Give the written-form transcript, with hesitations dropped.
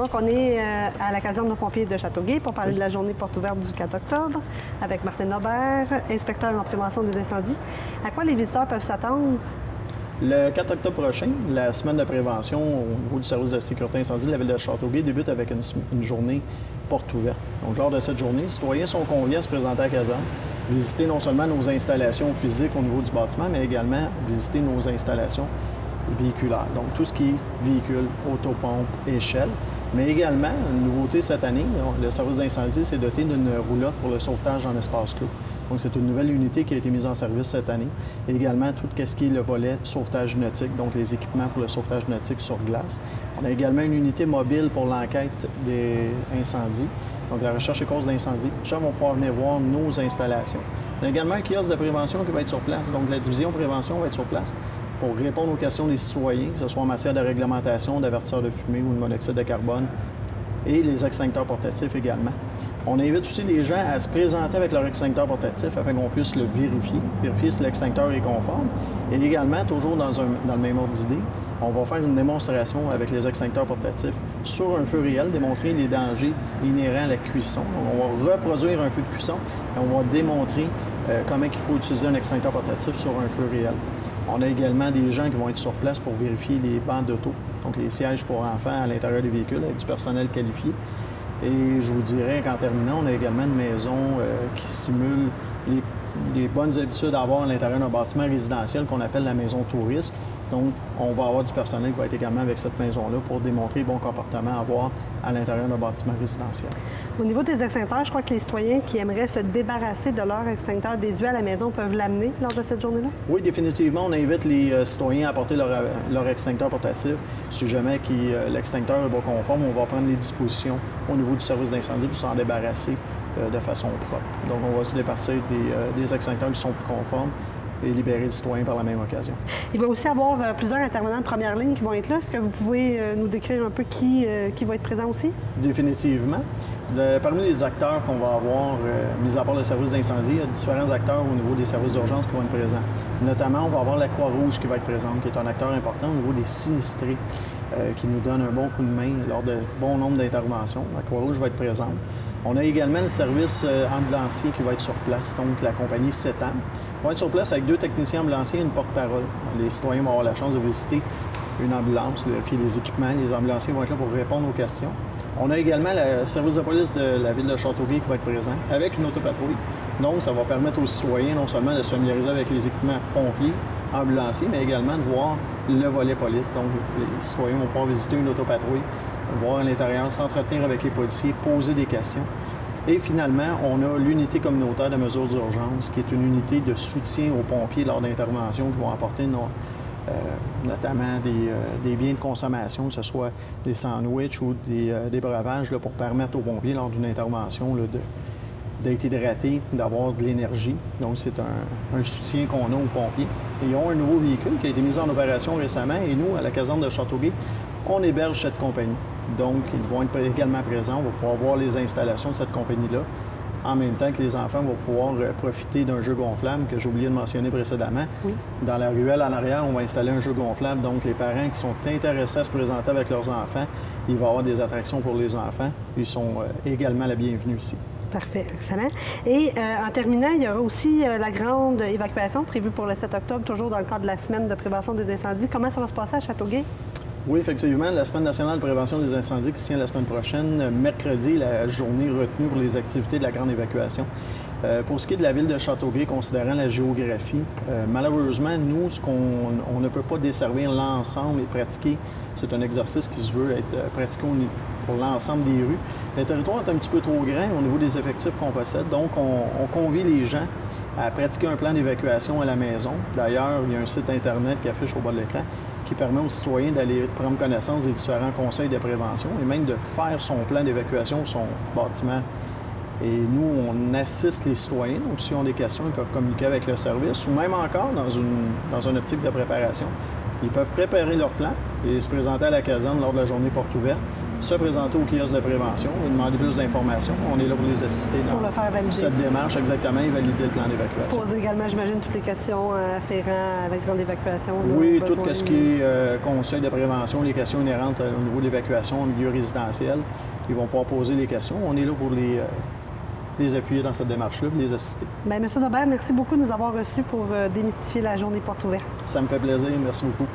Donc, on est à la caserne de pompiers de Châteauguay pour parler de la journée porte ouverte du 4 octobre avec Martin Aubert, inspecteur en prévention des incendies. À quoi les visiteurs peuvent s'attendre? Le 4 octobre prochain, la semaine de prévention au niveau du service de sécurité incendie de la ville de Châteauguay débute avec une journée porte ouverte. Donc, lors de cette journée, les citoyens sont conviés à se présenter à la caserne, visiter non seulement nos installations physiques au niveau du bâtiment, mais également visiter nos installations véhiculaires. Donc, tout ce qui est véhicule, autopompe, échelle. Mais également, une nouveauté cette année, le service d'incendie s'est doté d'une roulotte pour le sauvetage en espace clos. Donc, c'est une nouvelle unité qui a été mise en service cette année. Et également, tout ce qui est le volet sauvetage nautique, donc les équipements pour le sauvetage nautique sur glace. On a également une unité mobile pour l'enquête des incendies, donc la recherche et causes d'incendie. Les gens vont pouvoir venir voir nos installations. On a également un kiosque de prévention qui va être sur place. Donc, la division prévention va être sur place pour répondre aux questions des citoyens, que ce soit en matière de réglementation, d'avertisseurs de fumée ou de monoxyde de carbone, et les extincteurs portatifs également. On invite aussi les gens à se présenter avec leur extincteur portatif afin qu'on puisse le vérifier si l'extincteur est conforme. Et également, toujours dans le même ordre d'idée, on va faire une démonstration avec les extincteurs portatifs sur un feu réel, démontrer les dangers inhérents à la cuisson. Donc, on va reproduire un feu de cuisson et on va démontrer comment il faut utiliser un extincteur portatif sur un feu réel. On a également des gens qui vont être sur place pour vérifier les bancs d'auto, donc les sièges pour enfants à l'intérieur des véhicules avec du personnel qualifié. Et je vous dirais qu'en terminant, on a également une maison qui simule les bonnes habitudes à avoir à l'intérieur d'un bâtiment résidentiel qu'on appelle la maison touriste. Donc, on va avoir du personnel qui va être également avec cette maison-là pour démontrer les bons comportements à avoir à l'intérieur d'un bâtiment résidentiel. Au niveau des extincteurs, je crois que les citoyens qui aimeraient se débarrasser de leur extincteur désuet à la maison peuvent l'amener lors de cette journée-là? Oui, définitivement. On invite les citoyens à apporter leur extincteur portatif. Si jamais l'extincteur n'est pas conforme, on va prendre les dispositions au niveau du service d'incendie pour s'en débarrasser de façon propre. Donc, on va se départir des extincteurs qui sont plus conformes et libérer les citoyens par la même occasion. Il va aussi y avoir plusieurs intervenants de première ligne qui vont être là. Est-ce que vous pouvez nous décrire un peu qui va être présent aussi? Définitivement. Parmi les acteurs qu'on va avoir, mis à part le service d'incendie, il y a différents acteurs au niveau des services d'urgence qui vont être présents. Notamment, on va avoir la Croix-Rouge qui va être présente, qui est un acteur important au niveau des sinistrés, qui nous donne un bon coup de main lors de bon nombre d'interventions. La Croix-Rouge va être présente. On a également le service ambulancier qui va être sur place, donc la compagnie 7 ans. On va être sur place avec 2 techniciens ambulanciers et une porte-parole. Les citoyens vont avoir la chance de visiter une ambulance, vérifier les équipements. Les ambulanciers vont être là pour répondre aux questions. On a également le service de police de la ville de Châteauguay qui va être présent avec une autopatrouille. Donc, ça va permettre aux citoyens non seulement de se familiariser avec les équipements pompiers, ambulanciers, mais également de voir le volet police. Donc, les citoyens vont pouvoir visiter une autopatrouille, voir à l'intérieur, s'entretenir avec les policiers, poser des questions. Et finalement, on a l'unité communautaire de mesures d'urgence, qui est une unité de soutien aux pompiers lors d'interventions qui vont apporter notamment des biens de consommation, que ce soit des sandwichs ou des breuvages, là, pour permettre aux pompiers, lors d'une intervention, d'être hydratés, d'avoir de l'énergie. Donc, c'est un soutien qu'on a aux pompiers. Et ils ont un nouveau véhicule qui a été mis en opération récemment. Et nous, à la caserne de Châteauguay, on héberge cette compagnie. Donc, ils vont être également présents. On va pouvoir voir les installations de cette compagnie-là, en même temps que les enfants vont pouvoir profiter d'un jeu gonflable que j'ai oublié de mentionner précédemment. Oui. Dans la ruelle en arrière, on va installer un jeu gonflable. Donc, les parents qui sont intéressés à se présenter avec leurs enfants, il va y avoir des attractions pour les enfants. Ils sont également la bienvenue ici. Parfait, excellent. Et en terminant, il y aura aussi la grande évacuation prévue pour le 7 octobre, toujours dans le cadre de la semaine de prévention des incendies. Comment ça va se passer à Châteauguay? Oui, effectivement, la Semaine nationale de prévention des incendies qui se tient la semaine prochaine, mercredi, la journée retenue pour les activités de la grande évacuation. Pour ce qui est de la ville de Châteauguay, considérant la géographie, malheureusement, nous, on ne peut pas desservir l'ensemble et pratiquer. C'est un exercice qui se veut être pratiqué pour l'ensemble des rues. Le territoire est un petit peu trop grand au niveau des effectifs qu'on possède, donc on convie les gens à pratiquer un plan d'évacuation à la maison. D'ailleurs, il y a un site Internet qui affiche au bas de l'écran qui permet aux citoyens d'aller prendre connaissance des différents conseils de prévention et même de faire son plan d'évacuation, son bâtiment. Et nous, on assiste les citoyens. Donc, s'ils ont des questions, ils peuvent communiquer avec le service ou même encore dans une optique de préparation. Ils peuvent préparer leur plan et se présenter à la caserne lors de la journée porte ouverte se présenter au kiosque de prévention et demander plus d'informations. On est là pour les assister Pour dans le faire valider. cette démarche exactement et valider le plan d'évacuation. Poser également, j'imagine, toutes les questions afférentes avec le plan d'évacuation. Oui, tout ce qui est conseil de prévention, les questions inhérentes au niveau de l'évacuation en milieu résidentiel. Ils vont pouvoir poser les questions. On est là pour les appuyer dans cette démarche-là et les assister. Bien, M. Daubert, merci beaucoup de nous avoir reçus pour démystifier la journée porte ouverte. Ça me fait plaisir. Merci beaucoup.